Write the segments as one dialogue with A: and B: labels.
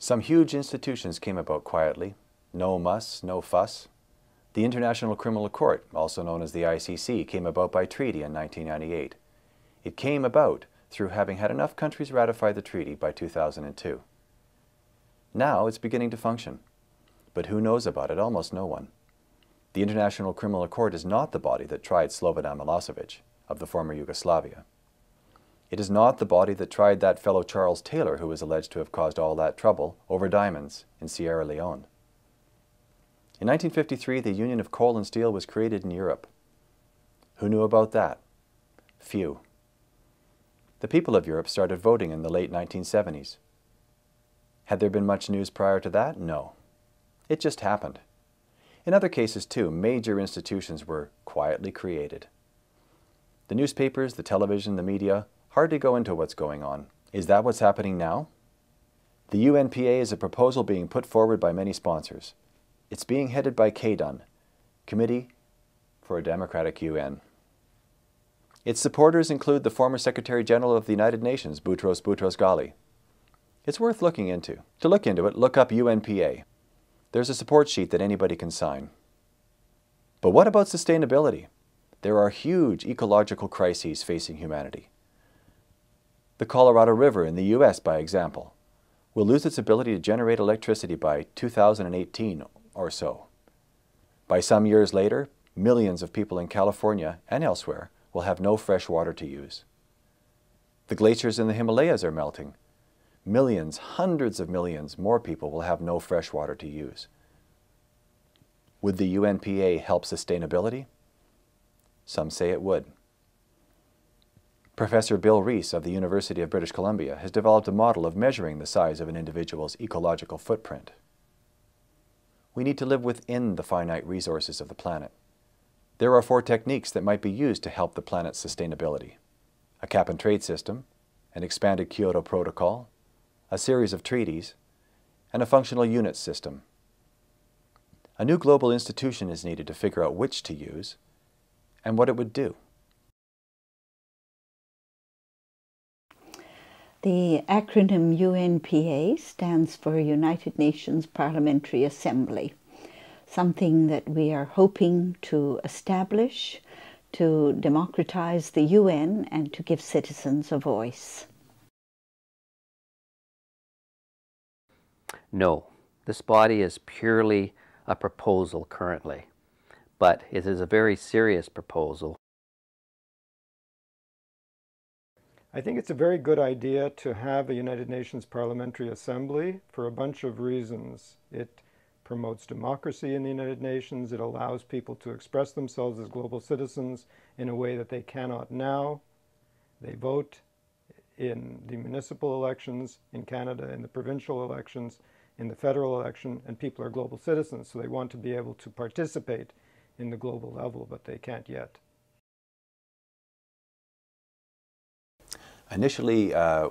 A: Some huge institutions came about quietly. No muss, no fuss. The International Criminal Court, also known as the ICC, came about by treaty in 1998. It came about through having had enough countries ratify the treaty by 2002. Now it's beginning to function. But who knows about it? Almost no one. The International Criminal Court is not the body that tried Slobodan Milosevic of the former Yugoslavia. It is not the body that tried that fellow Charles Taylor who was alleged to have caused all that trouble over diamonds in Sierra Leone. In 1953, the Union of Coal and Steel was created in Europe. Who knew about that? Few. The people of Europe started voting in the late 1970s. Had there been much news prior to that? No. It just happened. In other cases, too, major institutions were quietly created. The newspapers, the television, the media hardly go into what's going on. Is that what's happening now? The UNPA is a proposal being put forward by many sponsors. It's being headed by KDUN, Committee for a Democratic UN. Its supporters include the former Secretary General of the United Nations, Boutros Boutros-Ghali. It's worth looking into. To look into it, look up UNPA. There's a support sheet that anybody can sign. But what about sustainability? There are huge ecological crises facing humanity. The Colorado River in the US, by example, will lose its ability to generate electricity by 2018 or so. By some years later, millions of people in California and elsewhere will have no fresh water to use. The glaciers in the Himalayas are melting. Millions, hundreds of millions more people will have no fresh water to use. Would the UNPA help sustainability? Some say it would. Professor Bill Rees of the University of British Columbia has developed a model of measuring the size of an individual's ecological footprint. We need to live within the finite resources of the planet. There are 4 techniques that might be used to help the planet's sustainability: a cap-and-trade system, an expanded Kyoto Protocol, a series of treaties, and a functional units system. A new global institution is needed to figure out which to use and what it would do.
B: The acronym UNPA stands for United Nations Parliamentary Assembly, something that we are hoping to establish to democratize the UN and to give citizens a voice.
C: No, this body is purely a proposal currently, but it is a very serious proposal.
D: I think it's a very good idea to have a United Nations Parliamentary Assembly for a bunch of reasons. It promotes democracy in the United Nations. It allows people to express themselves as global citizens in a way that they cannot now. They vote in the municipal elections in Canada, in the provincial elections, in the federal election, and people are global citizens, so they want to be able to participate in the global level, but they can't yet.
A: Initially, the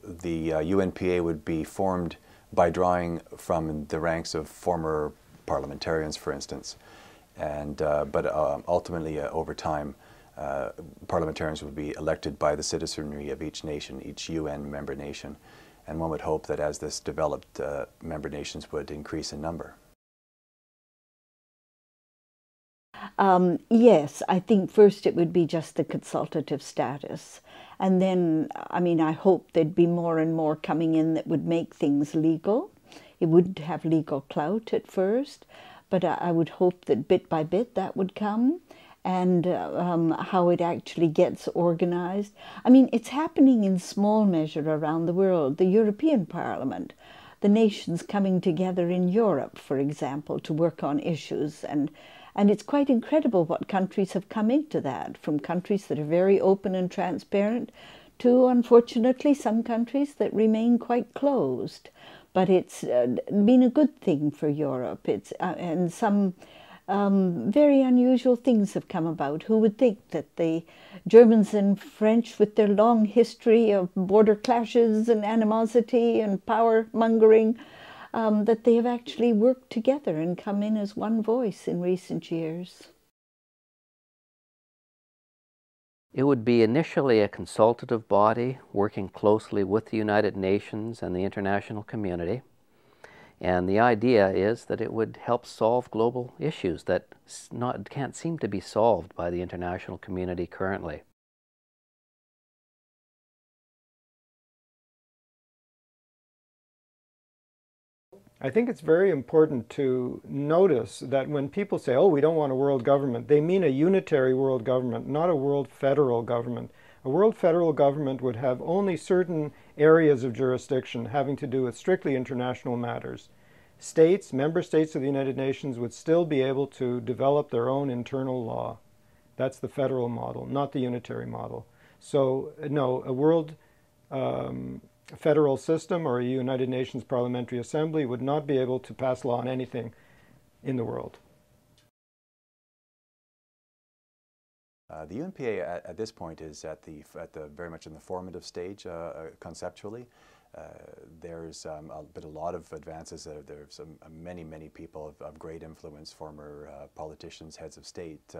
A: UNPA would be formed by drawing from the ranks of former parliamentarians, for instance, but ultimately, over time, parliamentarians would be elected by the citizenry of each nation, each UN member nation, and one would hope that as this developed, member nations would increase in number.
B: Yes, I think first it would be just the consultative status. And then, I hope there'd be more and more coming in that would make things legal. It wouldn't have legal clout at first, but I would hope that bit by bit that would come, and how it actually gets organized. It's happening in small measure around the world. The European Parliament, the nations coming together in Europe, for example, to work on issues, and it's quite incredible what countries have come into that, from countries that are very open and transparent to, unfortunately, some countries that remain quite closed. But it's been a good thing for Europe. And some very unusual things have come about. Who would think that the Germans and French, with their long history of border clashes and animosity and power mongering, that they have actually worked together and come in as one voice in recent years?
C: It would be initially a consultative body working closely with the United Nations and the international community. And the idea is that it would help solve global issues that can't seem to be solved by the international community currently.
D: I think it's very important to notice that when people say, oh, we don't want a world government, they mean a unitary world government, not a world federal government. A world federal government would have only certain areas of jurisdiction having to do with strictly international matters. States, member states of the United Nations, would still be able to develop their own internal law. That's the federal model, not the unitary model. So, no, a world federal system or a United Nations Parliamentary Assembly would not be able to pass law on anything in the world.
A: The UNPA at this point is at the very much in the formative stage conceptually. There's been a lot of advances. There's many people of great influence, former politicians, heads of state,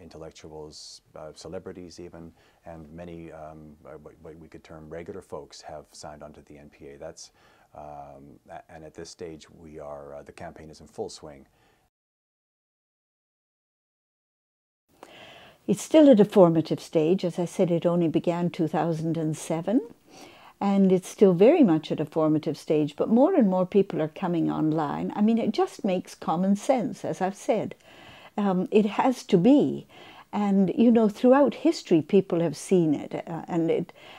A: intellectuals, celebrities even, and many what we could term regular folks have signed onto the NPA. That's and at this stage we are the campaign is in full swing.
B: It's still at a formative stage. As I said, it only began 2007, and it's still very much at a formative stage, but more and more people are coming online. I mean, it just makes common sense, as I've said. It has to be. And, you know, throughout history, people have seen it.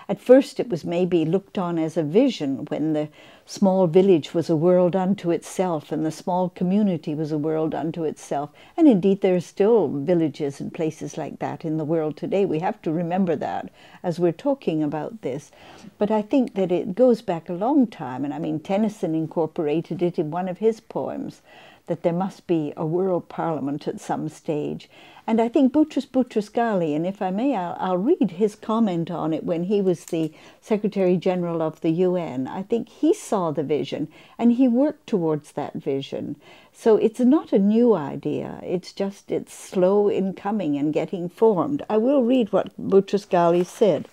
B: At first, it was maybe looked on as a vision when the small village was a world unto itself and the small community was a world unto itself. And indeed, there are still villages and places like that in the world today. We have to remember that as we're talking about this. But I think that it goes back a long time. And I mean, Tennyson incorporated it in one of his poems, that there must be a world parliament at some stage. And I think Boutros Boutros-Ghali, and if I may, I'll read his comment on it when he was the Secretary General of the UN. I think he saw the vision and he worked towards that vision. So it's not a new idea, it's slow in coming and getting formed. I will read what Boutros-Ghali said.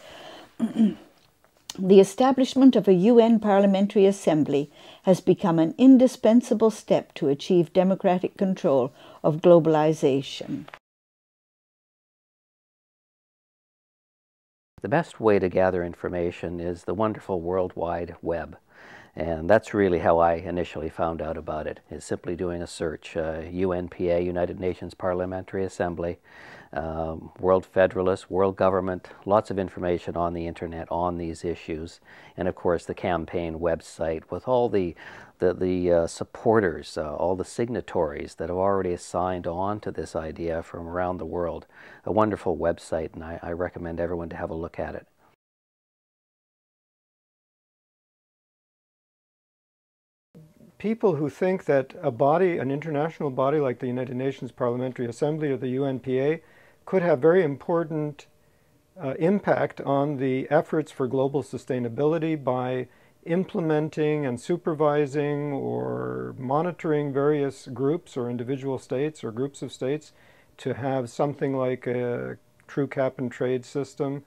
B: The establishment of a UN Parliamentary Assembly has become an indispensable step to achieve democratic control of globalization.
C: The best way to gather information is the wonderful World Wide Web. And that's really how I initially found out about it, is simply doing a search, UNPA, United Nations Parliamentary Assembly, World Federalist, World Government, lots of information on the internet on these issues, and of course the campaign website with all the supporters, all the signatories that have already signed on to this idea from around the world. A wonderful website, and I recommend everyone to have a look at it.
D: People who think that a body, an international body like the United Nations Parliamentary Assembly or the UNPA, could have very important impact on the efforts for global sustainability by implementing and supervising or monitoring various groups or individual states or groups of states to have something like a true cap-and-trade system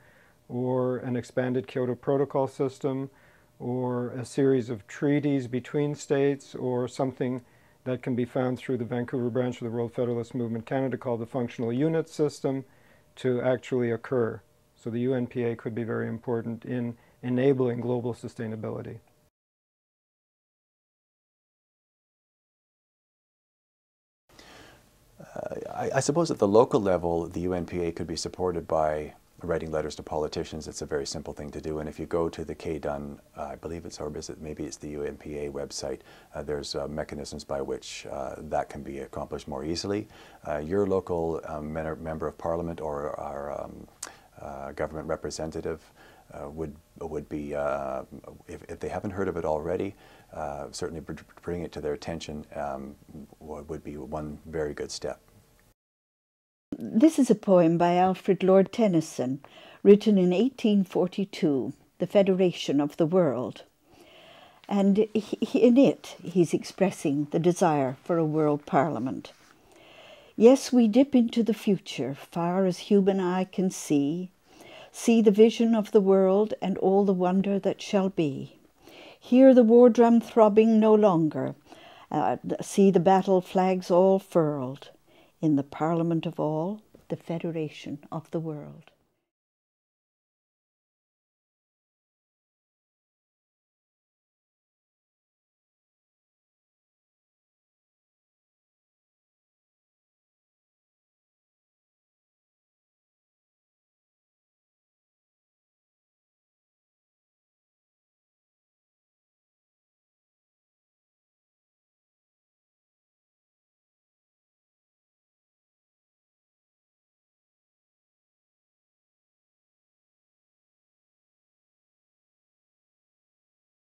D: or an expanded Kyoto Protocol system or a series of treaties between states, or something that can be found through the Vancouver branch of the World Federalist Movement Canada called the Functional Unit System, to actually occur. So the UNPA could be very important in enabling global sustainability.
A: I suppose at the local level, the UNPA could be supported by writing letters to politicians. It's a very simple thing to do, and if you go to the KDUN, I believe it's, or maybe it's the UNPA website, there's mechanisms by which that can be accomplished more easily. Your local member of parliament or our government representative would be, if they haven't heard of it already, certainly bring it to their attention would be one very good step.
B: This is a poem by Alfred Lord Tennyson, written in 1842, The Federation of the World. And in it, he's expressing the desire for a world parliament. Yes, we dip into the future, far as human eye can see the vision of the world and all the wonder that shall be. Hear the war drum throbbing no longer. See the battle flags all furled. In the Parliament of all, the Federation of the world.